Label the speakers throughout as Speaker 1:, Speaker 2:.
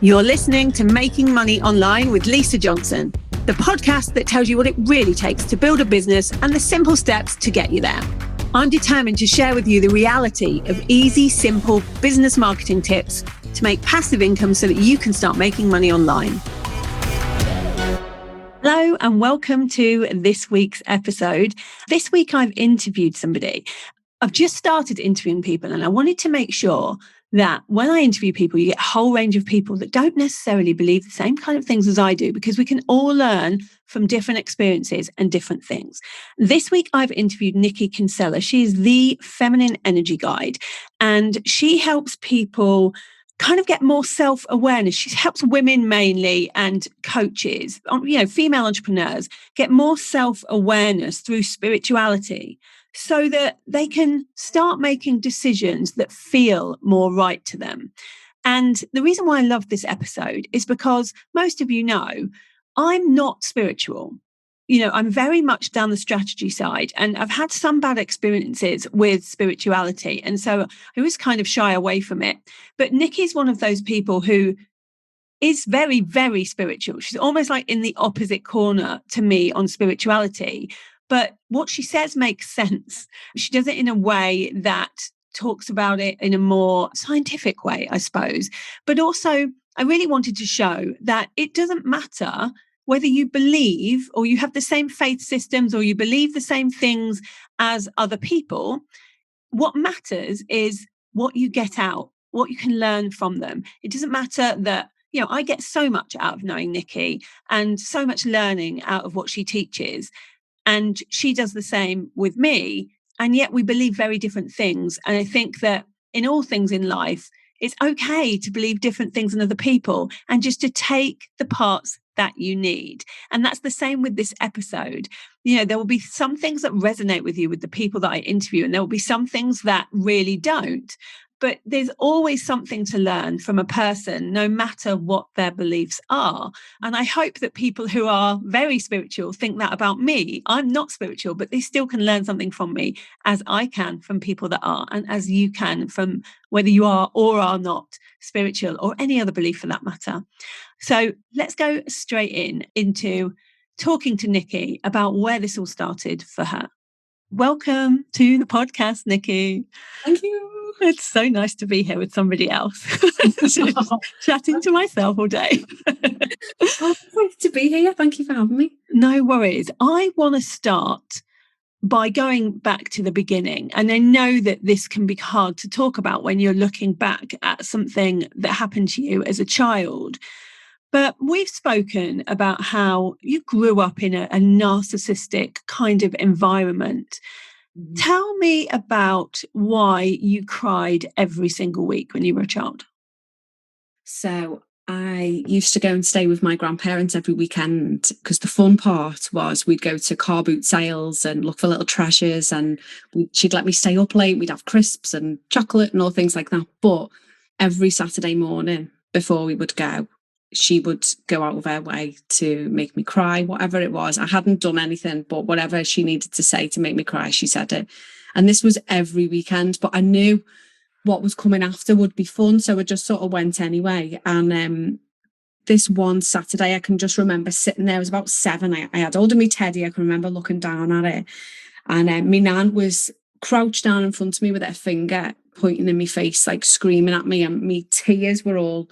Speaker 1: You're listening to Making Money Online with Lisa Johnson, the podcast that tells you what it really takes to build a business and the simple steps to get you there. I'm determined to share with you the reality of easy, simple business marketing tips to make passive income so that you can start making money online. Hello and welcome to this week's episode. This week I've interviewed somebody. I've just started interviewing people and I wanted to make sure that when I interview people, you get a whole range of people that don't necessarily believe the same kind of things as I do, because we can all learn from different experiences and different things. This week, I've interviewed Niki Kinsella. She is the Feminine Energy Guide, and she helps people kind of get more self-awareness. She helps women mainly and coaches, female entrepreneurs get more self-awareness through spirituality, so that they can start making decisions that feel more right to them. And the reason why I love this episode is because most of you know, I'm not spiritual. I'm very much down the strategy side, and I've had some bad experiences with spirituality. And so I always kind of shy away from it. But Niki's one of those people who is very, very spiritual. She's almost like in the opposite corner to me on spirituality. But what she says makes sense. She does it in a way that talks about it in a more scientific way, I suppose. But also, I really wanted to show that it doesn't matter whether you believe or you have the same faith systems or you believe the same things as other people. What matters is what you get out, what you can learn from them. It doesn't matter that, I get so much out of knowing Niki and so much learning out of what she teaches. And she does the same with me. And yet we believe very different things. And I think that in all things in life, it's okay to believe different things in other people and just to take the parts that you need. And that's the same with this episode. There will be some things that resonate with you with the people that I interview, and there will be some things that really don't. But there's always something to learn from a person, no matter what their beliefs are. And I hope that people who are very spiritual think that about me. I'm not spiritual, but they still can learn something from me, as I can from people that are, and as you can from whether you are or are not spiritual or any other belief for that matter. So let's go straight into talking to Niki about where this all started for her. Welcome to the podcast, Niki.
Speaker 2: Thank you.
Speaker 1: It's so nice to be here with somebody else. Chatting to myself all day.
Speaker 2: Nice to be here. Thank you for having me.
Speaker 1: No worries. I want to start by going back to the beginning. And I know that this can be hard to talk about when you're looking back at something that happened to you as a child. But we've spoken about how you grew up in a narcissistic kind of environment. Mm-hmm. Tell me about why you cried every single week when you were a child.
Speaker 2: So I used to go and stay with my grandparents every weekend, because the fun part was we'd go to car boot sales and look for little treasures, and she'd let me stay up late. We'd have crisps and chocolate and all things like that. But every Saturday morning before we would go, she would go out of her way to make me cry, whatever it was. I hadn't done anything, but whatever she needed to say to make me cry, she said it. And this was every weekend, but I knew what was coming after would be fun. So I just sort of went anyway. And this one Saturday, I can just remember sitting there. I was about 7. I had hold of me teddy. I can remember looking down at it. And my nan was crouched down in front of me with her finger pointing in my face, like screaming at me. And my tears were all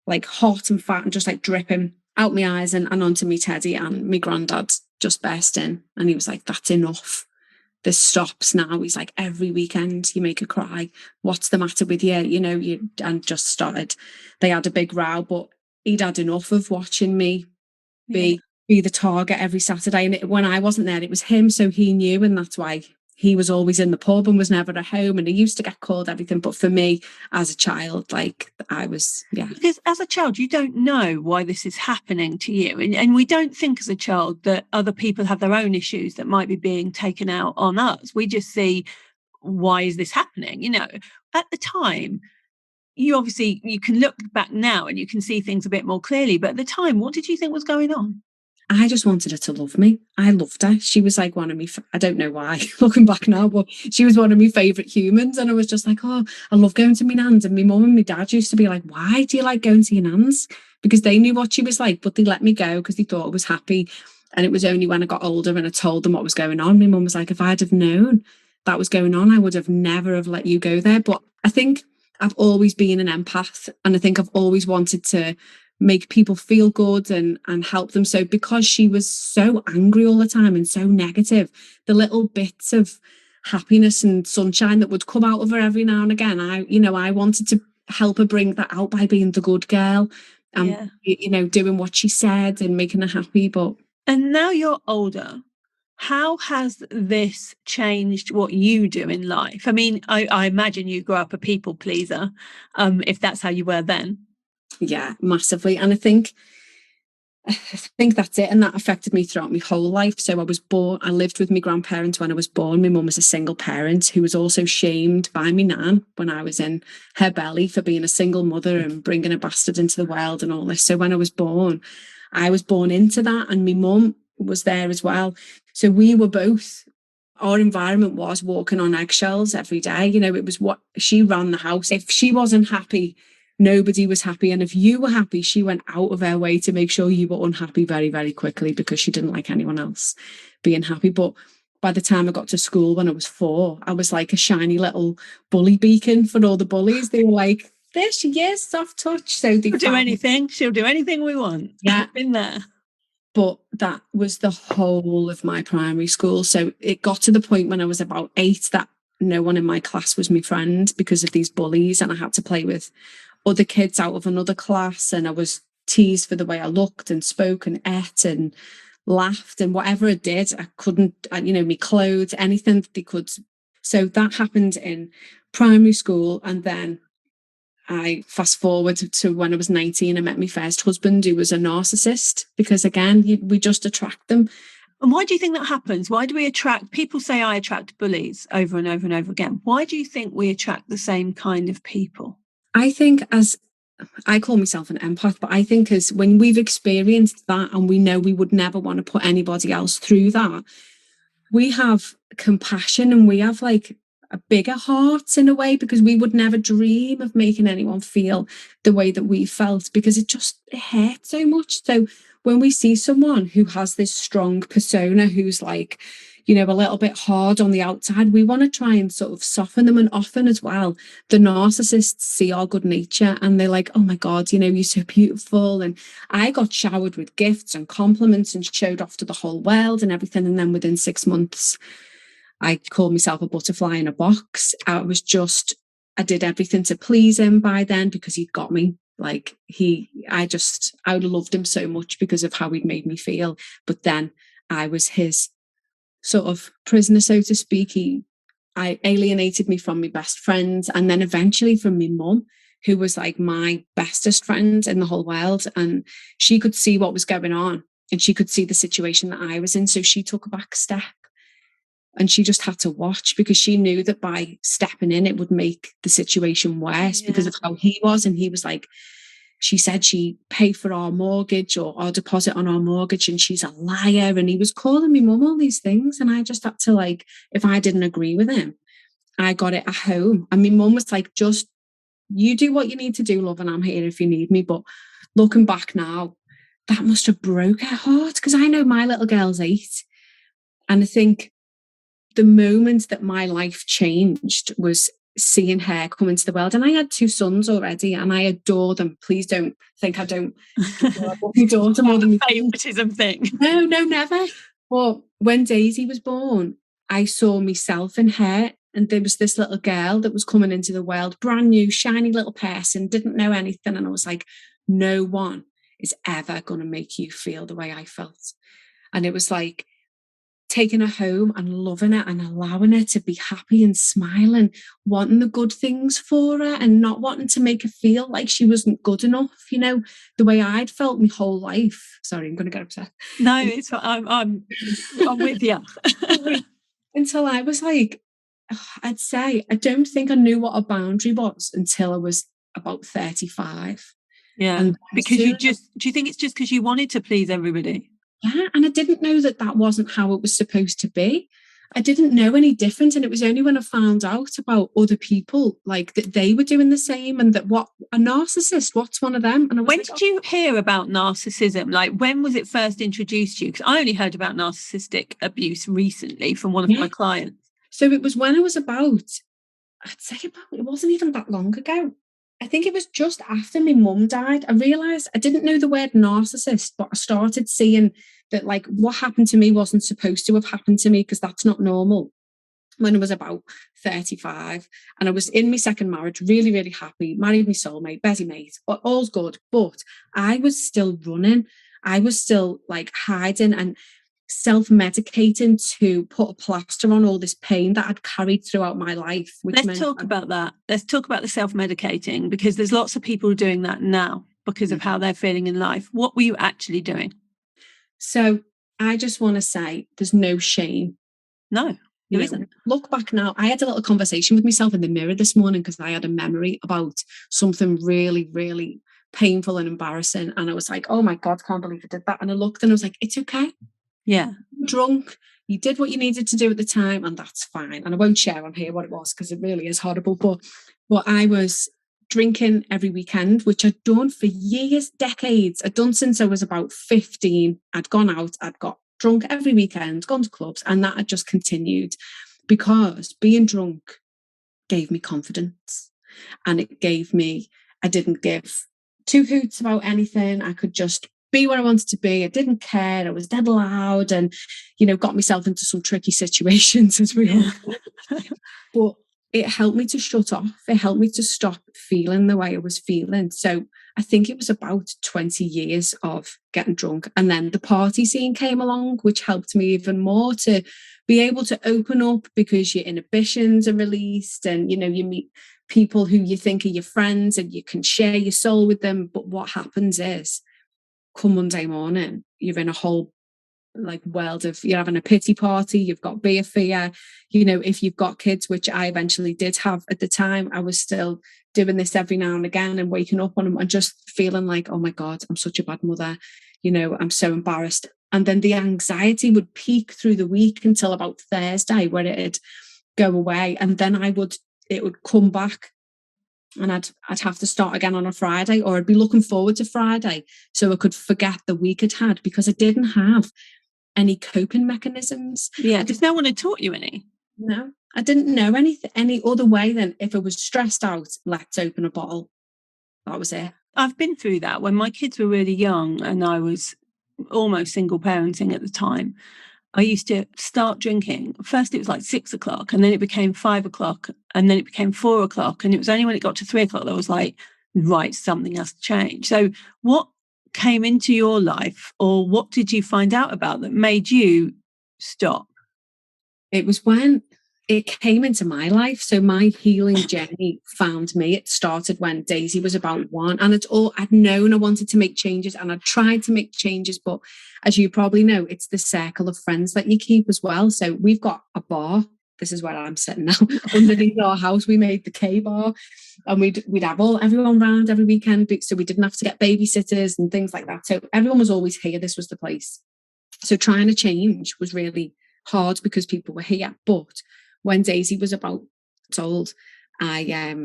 Speaker 2: like hot and fat and just like dripping out my eyes and onto me teddy. And my granddad just burst in and he was like, "That's enough. This stops now." He's like, "Every weekend you make her cry. What's the matter with you?" And just started. They had a big row, but he'd had enough of watching me be the target every Saturday. And when I wasn't there, it was him. So he knew, and that's why he was always in the pub and was never at home, and he used to get called everything. But for me, as a child, like I was,
Speaker 1: Because as a child, you don't know why this is happening to you. And we don't think as a child that other people have their own issues that might be being taken out on us. We just see, why is this happening? At the time, you can look back now and you can see things a bit more clearly. But at the time, what did you think was going on?
Speaker 2: I just wanted her to love me. I loved her. She was like one of me. I don't know why, looking back now, but she was one of my favourite humans. And I was just like, oh, I love going to my nan's. And my mum and my dad used to be like, why do you like going to your nan's? Because they knew what she was like, but they let me go because they thought I was happy. And it was only when I got older and I told them what was going on. My mum was like, if I'd have known that was going on, I would have never have let you go there. But I think I've always been an empath, and I think I've always wanted to make people feel good and help them. So because she was so angry all the time and so negative, the little bits of happiness and sunshine that would come out of her every now and again, I wanted to help her bring that out by being the good girl and doing what she said and making her happy.
Speaker 1: And now you're older, how has this changed what you do in life? I mean, I imagine you grew up a people pleaser, if that's how you were then.
Speaker 2: Yeah, massively. And I think that's it. And that affected me throughout my whole life. So I lived with my grandparents when I was born. My mum was a single parent who was also shamed by my nan when I was in her belly for being a single mother and bringing a bastard into the world and all this. So when I was born into that, and my mum was there as well. So we were both, our environment was walking on eggshells every day. It was what she ran the house. If she wasn't happy, nobody was happy. And if you were happy, she went out of her way to make sure you were unhappy very, very quickly because she didn't like anyone else being happy. But by the time I got to school when I was 4, I was like a shiny little bully beacon for all the bullies. They were like, there she is, soft touch. So she'll do
Speaker 1: anything we want.
Speaker 2: Yeah.
Speaker 1: I've been there.
Speaker 2: But that was the whole of my primary school. So it got to the point when I was about 8 that no one in my class was my friend because of these bullies, and I had to play with other kids out of another class, and I was teased for the way I looked and spoke and ate and laughed, and whatever I did, I couldn't, me clothes, anything they could. So that happened in primary school. And then I fast forward to when I was 19, I met my first husband, who was a narcissist, because again, we just attract them.
Speaker 1: And why do you think that happens? Why do we attract, people say I attract bullies over and over and over again. Why do you think we attract the same kind of people?
Speaker 2: I think, as I call myself an empath, but I think as when we've experienced that and we know we would never want to put anybody else through that, we have compassion and we have like a bigger heart in a way, because we would never dream of making anyone feel the way that we felt, because it hurts so much. So when we see someone who has this strong persona, who's like, a little bit hard on the outside, we want to try and sort of soften them. And often as well, the narcissists see our good nature and they're like, oh my God, you're so beautiful. And I got showered with gifts and compliments and showed off to the whole world and everything. And then within 6 months, I called myself a butterfly in a box. I did everything to please him by then because he'd got me. Like I would have loved him so much because of how he'd made me feel. But then I was his sort of prisoner, so to speak. I alienated me from my best friends, and then eventually from my mum, who was like my bestest friend in the whole world. And she could see what was going on and she could see the situation that I was in. So she took a back step and she just had to watch, because she knew that by stepping in, it would make the situation worse because of how he was. And he was like, she said she paid for our mortgage or our deposit on our mortgage and she's a liar. And he was calling me mum all these things. And I just had to, like, if I didn't agree with him, I got it at home. And my mum was like, just, you do what you need to do, love, and I'm here if you need me. But looking back now, that must have broke her heart, because I know my little girl's 8. And I think the moment that my life changed was seeing her come into the world. And I had 2 sons already and I adore them. Please don't think I don't adore them more than me.
Speaker 1: Favoritism thing.
Speaker 2: No, never. But when Daisy was born, I saw myself in her, and there was this little girl that was coming into the world, brand new, shiny little person, didn't know anything. And I was like, no one is ever going to make you feel the way I felt. And it was like taking her home and loving her and allowing her to be happy and smiling, wanting the good things for her and not wanting to make her feel like she wasn't good enough, the way I'd felt my whole life. Sorry, I'm going to get upset.
Speaker 1: No, it's I'm with you.
Speaker 2: Until I was like, I'd say, I don't think I knew what a boundary was until I was about 35.
Speaker 1: Yeah, and because do you think it's just because you wanted to please everybody?
Speaker 2: Yeah, and I didn't know that that wasn't how it was supposed to be. I didn't know any different. And it was only when I found out about other people, like that they were doing the same, and that what a narcissist, what's one of them? And I was
Speaker 1: When
Speaker 2: like,
Speaker 1: did you hear about narcissism? Like, when was it first introduced to you? Because I only heard about narcissistic abuse recently from one of my clients.
Speaker 2: So it was when I was about, I'd say about, it wasn't even that long ago. I think it was just after my mum died. I realised I didn't know the word narcissist, but I started seeing that like what happened to me wasn't supposed to have happened to me, because that's not normal. When I was about 35, and I was in my second marriage, really, really happy, married my soulmate, busy mate, but all's good. But I was still running. I was still like hiding and self-medicating to put a plaster on all this pain that I'd carried throughout my life.
Speaker 1: Let's talk about that. Let's talk about the self-medicating, because there's lots of people doing that now because of how they're feeling in life. What were you actually doing?
Speaker 2: So I just want to say there's no shame.
Speaker 1: No, there isn't.
Speaker 2: Look back now. I had a little conversation with myself in the mirror this morning because I had a memory about something really, really painful and embarrassing. And I was like, oh my God, can't believe I did that. And I looked and I was like, it's okay.
Speaker 1: Yeah.
Speaker 2: You're drunk. You did what you needed to do at the time, and that's fine. And I won't share on here what it was because it really is horrible. But I was drinking every weekend, which I'd done for years, decades. I'd done since I was about 15. I'd gone out, I'd got drunk every weekend, gone to clubs, and that had just continued because being drunk gave me confidence, and it gave me, I didn't give two hoots about anything. I could just be where I wanted to be. I didn't care. I was dead loud and, got myself into some tricky situations as we all do. But it helped me to shut off. It helped me to stop feeling the way I was feeling. So I think it was about 20 years of getting drunk. And then the party scene came along, which helped me even more to be able to open up, because your inhibitions are released and, you meet people who you think are your friends and you can share your soul with them. But what happens is, come Monday morning, you're in a whole world of, you're having a pity party, you've got beer fear, if you've got kids, which I eventually did have at the time, I was still doing this every now and again and waking up on them and just feeling like, oh my God, I'm such a bad mother, I'm so embarrassed. And then the anxiety would peak through the week until about Thursday, where it'd go away, and then it would come back. And I'd have to start again on a Friday, or I'd be looking forward to Friday so I could forget the week I'd had, because I didn't have any coping mechanisms.
Speaker 1: Yeah, because no one had taught you any.
Speaker 2: No, I didn't know any other way than if I was stressed out, let's open a bottle. That was it.
Speaker 1: I've been through that when my kids were really young and I was almost single parenting at the time. I used to start drinking. First, it was like 6 o'clock, and then it became 5 o'clock, and then it became 4 o'clock. And it was only when it got to 3 o'clock that I was like, right, something has to change. So what came into your life, or what did you find out about that made you stop?
Speaker 2: It was when it came into my life. So my healing journey found me. It started when Daisy was about 1, and I'd known I wanted to make changes, and I'd tried to make changes. But as you probably know, it's the circle of friends that you keep as well. So we've got a bar. This is where I'm sitting now. Underneath our house, we made the K bar, and we'd have everyone round every weekend. So we didn't have to get babysitters and things like that. So everyone was always here. This was the place. So trying to change was really hard because people were here. But when Daisy was about old, I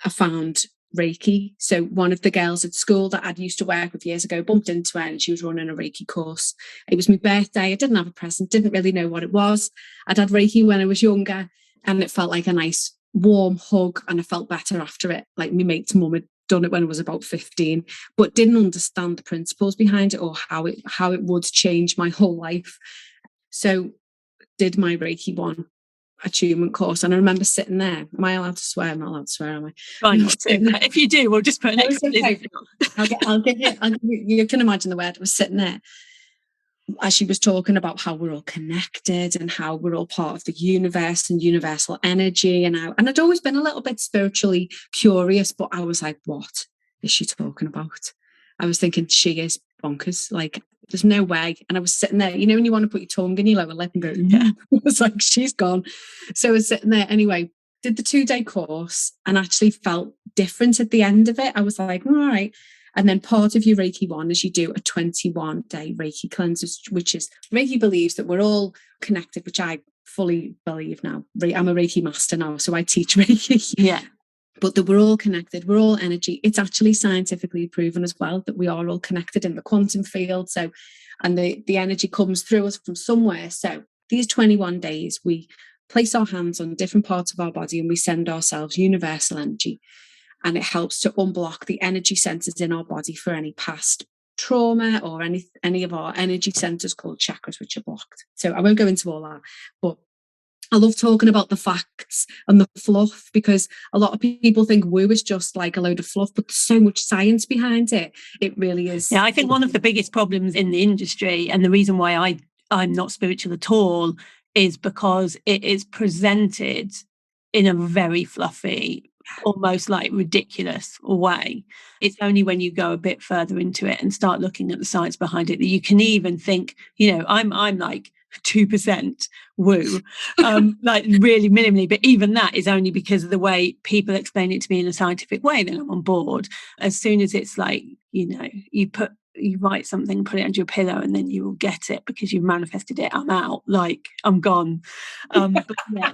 Speaker 2: found Reiki. So one of the girls at school that I'd used to work with years ago bumped into her, and she was running a Reiki course. It was my birthday. I didn't have a present, didn't really know what it was. I'd had Reiki when I was younger, and it felt like a nice warm hug, and I felt better after it. Like my mate's mum had done it when I was about 15, but didn't understand the principles behind it or how it would change my whole life. So did my Reiki 1 attunement course, and I remember sitting there. Am I allowed to swear? I'm not allowed to swear, am I?
Speaker 1: Try not to. If you do, we'll just put an explicit.
Speaker 2: I'll give you. You can imagine the word. I was sitting there as she was talking about how we're all connected and how we're all part of the universe and universal energy, and I'd always been a little bit spiritually curious, but I was like, what is she talking about? I was thinking, she is bonkers. Like, there's no way. And I was sitting there, when you want to put your tongue in your lower lip and go, yeah. I was like, she's gone. So I was sitting there anyway, did the 2-day course, and actually felt different at the end of it. I was like, all right. And then part of your Reiki 1 is you do a 21-day Reiki cleanse, which is Reiki believes that we're all connected, which I fully believe now. I'm a Reiki master now, so I teach Reiki.
Speaker 1: Yeah.
Speaker 2: But that we're all connected, we're all energy. It's actually scientifically proven as well that we are all connected in the quantum field. So, and the energy comes through us from somewhere. So these 21 days, we place our hands on different parts of our body and we send ourselves universal energy. And it helps to unblock the energy centers in our body for any past trauma or any of our energy centers called chakras, which are blocked. So I won't go into all that, but I love talking about the facts and the fluff, because a lot of people think woo is just like a load of fluff, but there's so much science behind it. It really is.
Speaker 1: Yeah, I think one of the biggest problems in the industry, and the reason why I'm not spiritual at all, is because it is presented in a very fluffy, almost like ridiculous way. It's only when you go a bit further into it and start looking at the science behind it that you can even think, I'm like 2% woo, like really minimally, but even that is only because of the way people explain it to me in a scientific way. Then I'm on board. As soon as it's like, you write something, put it under your pillow, and then you will get it because you've manifested it. I'm out, like I'm gone. But yeah.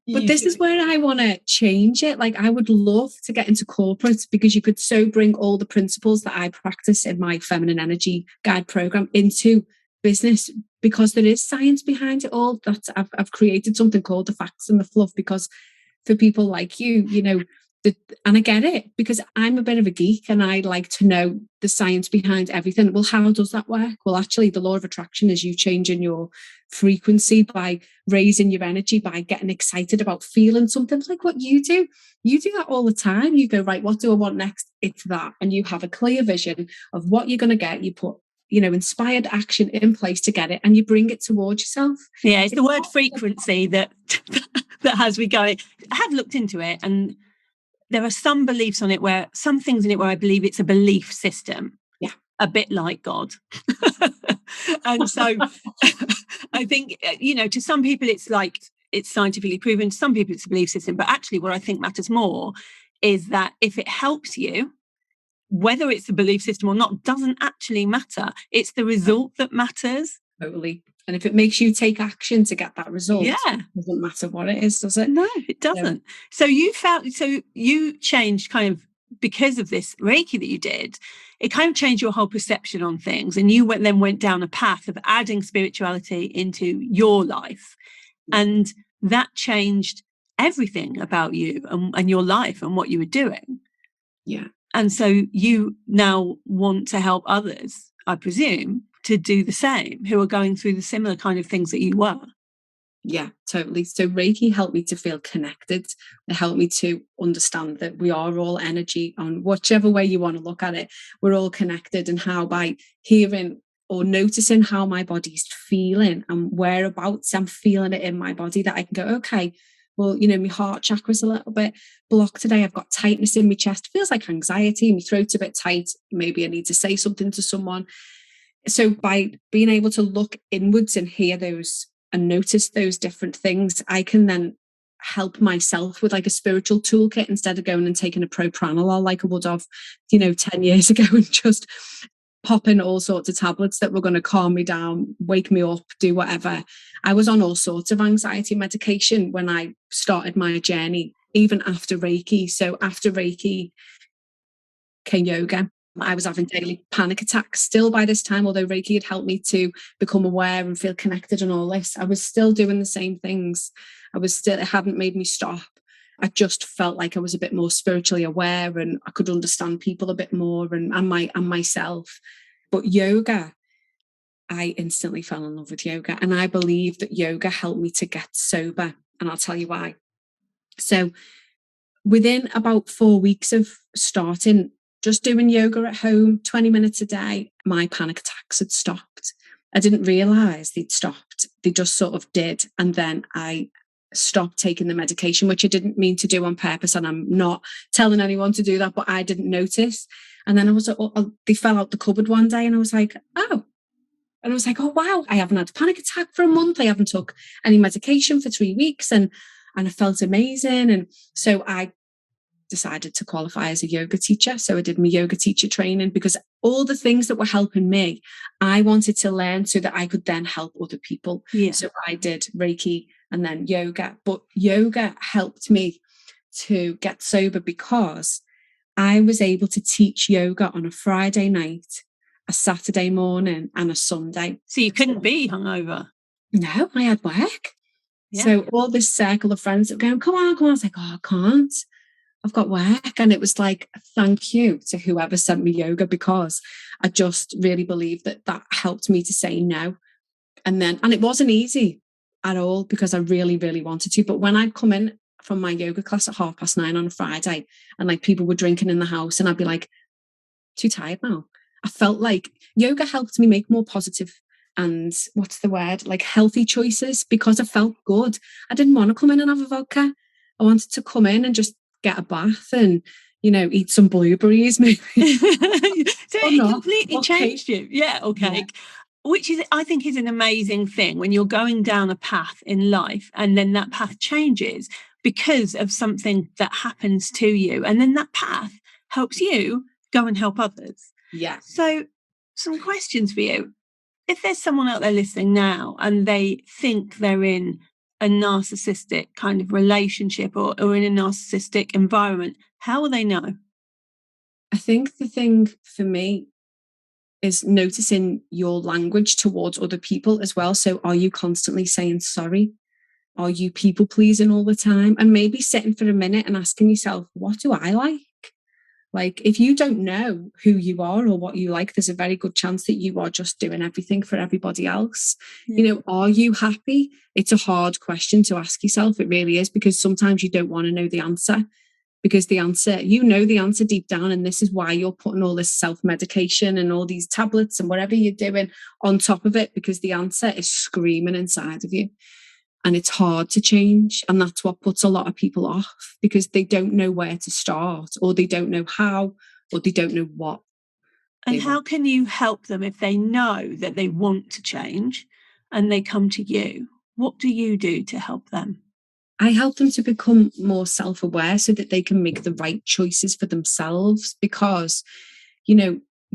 Speaker 2: But this is where I want to change it. Like, I would love to get into corporate, because you could so bring all the principles that I practice in my feminine energy guide program into business, because there is science behind it all. I've created something called the facts and the fluff, because for people like you, and I get it, because I'm a bit of a geek and I like to know the science behind everything. Well, how does that work? Well, actually, the law of attraction is you changing your frequency by raising your energy, by getting excited about feeling something, like what you do. You do that all the time. You go, right, what do I want next? It's that. And you have a clear vision of what you're going to get. You put, inspired action in place to get it, and you bring it towards yourself.
Speaker 1: Yeah, it's the word frequency that has me going. I have looked into it, and there are some beliefs on it some things in it where I believe it's a belief system.
Speaker 2: Yeah.
Speaker 1: A bit like God. And so I think, to some people it's like it's scientifically proven, to some people it's a belief system. But actually what I think matters more is that if it helps you, whether it's a belief system or not doesn't actually matter. It's the result that matters.
Speaker 2: Totally. And if it makes you take action to get that result,
Speaker 1: yeah,
Speaker 2: it doesn't matter what it is, does it?
Speaker 1: No, it doesn't. So you changed kind of, because of this Reiki that you did, it kind of changed your whole perception on things. And you then went down a path of adding spirituality into your life. And that changed everything about you and your life and what you were doing.
Speaker 2: Yeah.
Speaker 1: And so you now want to help others, I presume, to do the same, who are going through the similar kind of things that you were.
Speaker 2: Yeah, totally. So Reiki helped me to feel connected. It helped me to understand that we are all energy, on whichever way you want to look at it. We're all connected, and how by hearing or noticing how my body's feeling and whereabouts I'm feeling it in my body, that I can go, okay, well, my heart chakra's a little bit blocked today. I've got tightness in my chest. It feels like anxiety. My throat's a bit tight. Maybe I need to say something to someone. So by being able to look inwards and hear those and notice those different things, I can then help myself with like a spiritual toolkit, instead of going and taking a propranolol like I would have, 10 years ago, and just popping all sorts of tablets that were going to calm me down, wake me up, do whatever. I was on all sorts of anxiety medication when I started my journey, even after Reiki. So after Reiki came yoga. I was having daily panic attacks still by this time, although Reiki had helped me to become aware and feel connected and all this. I was still doing the same things. It hadn't made me stop. I just felt like I was a bit more spiritually aware, and I could understand people a bit more and myself. But yoga, I instantly fell in love with yoga. And I believe that yoga helped me to get sober. And I'll tell you why. So within about 4 weeks of starting just doing yoga at home, 20 minutes a day, my panic attacks had stopped. I didn't realize they'd stopped. They just sort of did. And then I stopped taking the medication, which I didn't mean to do on purpose. And I'm not telling anyone to do that, but I didn't notice. And then they fell out the cupboard one day, and I was like, oh. And I was like, oh, wow, I haven't had a panic attack for a month. I haven't took any medication for 3 weeks. And I felt amazing. And so I decided to qualify as a yoga teacher. So I did my yoga teacher training because all the things that were helping me, I wanted to learn so that I could then help other people.
Speaker 1: Yeah.
Speaker 2: So I did Reiki and then yoga, but yoga helped me to get sober because I was able to teach yoga on a Friday night, a Saturday morning, and a Sunday.
Speaker 1: So you couldn't be hungover?
Speaker 2: No, I had work.
Speaker 1: Yeah.
Speaker 2: So all this circle of friends that were going, come on. I was like, oh, I can't. I've got work. And it was like, thank you to whoever sent me yoga, because I just really believe that that helped me to say no. And it wasn't easy at all because I really, really wanted to. But when I'd come in from my yoga class at 9:30 on a Friday and like people were drinking in the house and I'd be like, too tired now. I felt like yoga helped me make more positive and like healthy choices because I felt good. I didn't want to come in and have a vodka. I wanted to come in and just get a bath and, eat some blueberries maybe.
Speaker 1: So it completely changed you. Yeah, okay. Yeah. Which is, I think, is an amazing thing when you're going down a path in life and then that path changes because of something that happens to you. And then that path helps you go and help others.
Speaker 2: Yeah.
Speaker 1: So some questions for you. If there's someone out there listening now and they think they're in a narcissistic kind of relationship or in a narcissistic environment, how will they know?
Speaker 2: I think the thing for me is noticing your language towards other people as well. So are you constantly saying sorry? Are you people pleasing all the time? And maybe sitting for a minute and asking yourself, what do I like? Like, if you don't know who you are or what you like, there's a very good chance that you are just doing everything for everybody else. Yeah. Are you happy? It's a hard question to ask yourself. It really is, because sometimes you don't want to know the answer, because the answer deep down. And this is why you're putting all this self-medication and all these tablets and whatever you're doing on top of it, because the answer is screaming inside of you. And it's hard to change. And that's what puts a lot of people off, because they don't know where to start, or they don't know how, or they don't know what.
Speaker 1: And how can you help them if they know that they want to change and they come to you? What do you do to help them?
Speaker 2: I help them to become more self-aware so that they can make the right choices for themselves, because,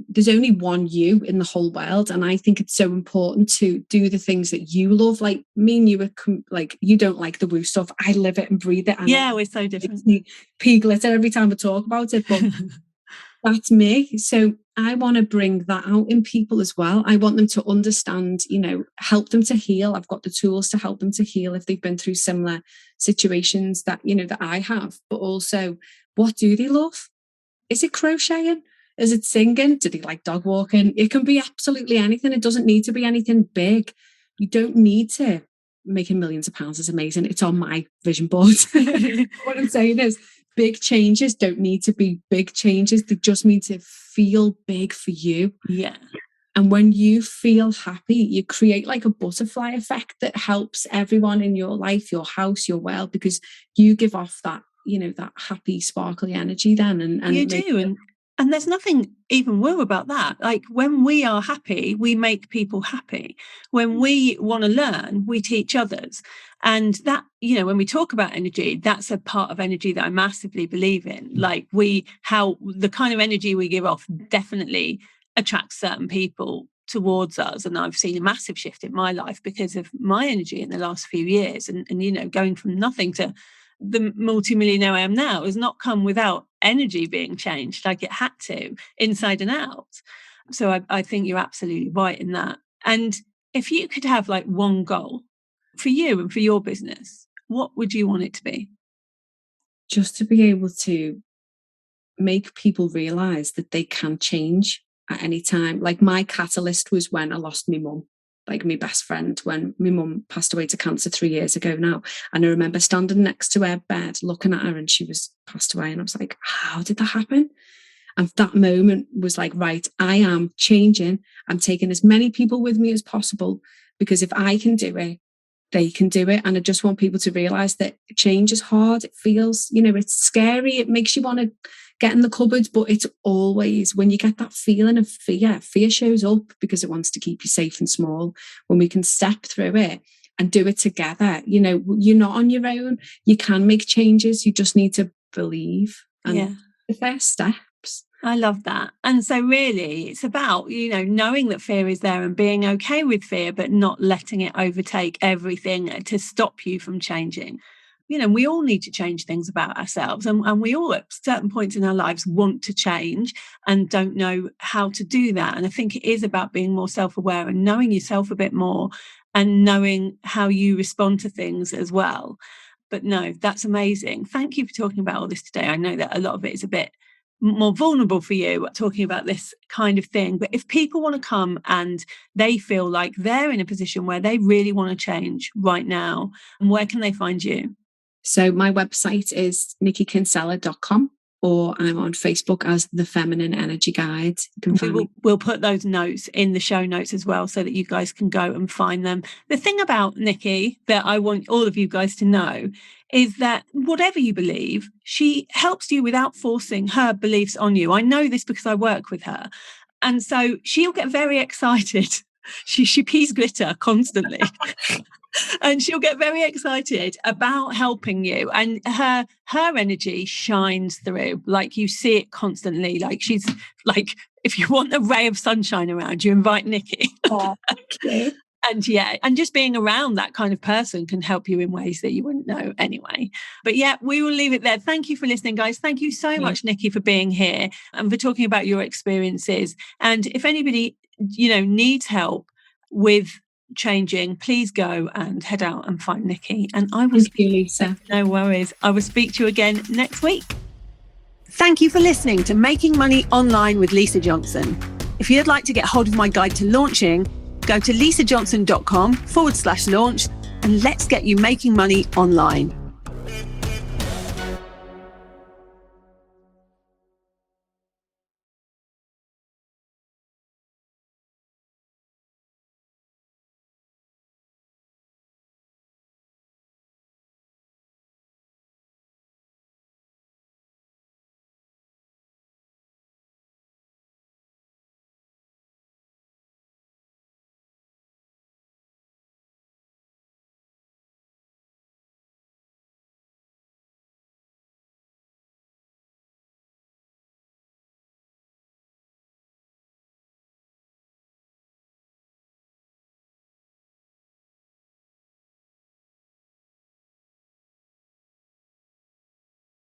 Speaker 2: there's only one you in the whole world. And I think it's so important to do the things that you love. Like me and you are like, you don't like the woo stuff. I live it and breathe it. And
Speaker 1: yeah, we're so different.
Speaker 2: Pea glitter every time I talk about it, but that's me. So I want to bring that out in people as well. I want them to understand, help them to heal. I've got the tools to help them to heal if they've been through similar situations that, that I have. But also, what do they love? Is it crocheting? Is it singing? Do they like dog walking? It can be absolutely anything. It doesn't need to be anything big. You don't need to. Making millions of pounds is amazing. It's on my vision board. What I'm saying is, big changes don't need to be big changes. They just need to feel big for you.
Speaker 1: Yeah.
Speaker 2: And when you feel happy, you create like a butterfly effect that helps everyone in your life, your house, your world, because you give off that, that happy, sparkly energy then. And
Speaker 1: you do. And there's nothing even woo about that. Like, when we are happy, we make people happy. When we want to learn, we teach others. And that, when we talk about energy, that's a part of energy that I massively believe in. Like, how the kind of energy we give off definitely attracts certain people towards us. And I've seen a massive shift in my life because of my energy in the last few years. And going from nothing to the multimillionaire I am now has not come without energy being changed. Like, it had to, inside and out. So I think you're absolutely right in that. And if you could have like one goal for you and for your business, what would you want it to be?
Speaker 2: Just to be able to make people realize that they can change at any time. Like, my catalyst was when I lost my mum. Like, my best friend, when my mum passed away to cancer 3 years ago now. And I remember standing next to her bed, looking at her, and she was passed away. And I was like, how did that happen? And that moment was like, right, I am changing. I'm taking as many people with me as possible, because if I can do it, they can do it. And I just want people to realize that change is hard. It feels, it's scary. It makes you want to get in the cupboard, but it's always, when you get that feeling of fear shows up because it wants to keep you safe and small. When we can step through it and do it together, you're not on your own. You can make changes. You just need to believe. and the first steps.
Speaker 1: I love that. And so really it's about, knowing that fear is there and being okay with fear, but not letting it overtake everything to stop you from changing. We all need to change things about ourselves, and we all at certain points in our lives want to change and don't know how to do that. And I think it is about being more self-aware and knowing yourself a bit more and knowing how you respond to things as well. But no, that's amazing. Thank you for talking about all this today. I know that a lot of it is a bit more vulnerable for you talking about this kind of thing. But if people want to come and they feel like they're in a position where they really want to change right now, where can they find you?
Speaker 2: So my website is nikikinsella.com, or I'm on Facebook as The Feminine Energy Guide. You can find me.
Speaker 1: We'll put those notes in the show notes as well so that you guys can go and find them. The thing about Niki that I want all of you guys to know is that whatever you believe, she helps you without forcing her beliefs on you. I know this because I work with her. And so she'll get very excited. She pees glitter constantly. And she'll get very excited about helping you. And her energy shines through. Like, you see it constantly. Like, she's like, if you want a ray of sunshine around you, invite Niki.
Speaker 2: Oh, thank you.
Speaker 1: And just being around that kind of person can help you in ways that you wouldn't know anyway. But yeah, we will leave it there. Thank you for listening, guys. Thank you so much, Niki, for being here and for talking about your experiences. And if anybody, needs help with changing, please go and head out and find Niki. And I will
Speaker 2: speak to you, Lisa.
Speaker 1: No worries. I will speak to you again next week. Thank you for listening to Making Money Online with Lisa Johnson. If you'd like to get hold of my guide to launching, go to lisajohnson.com/launch and let's get you making money online.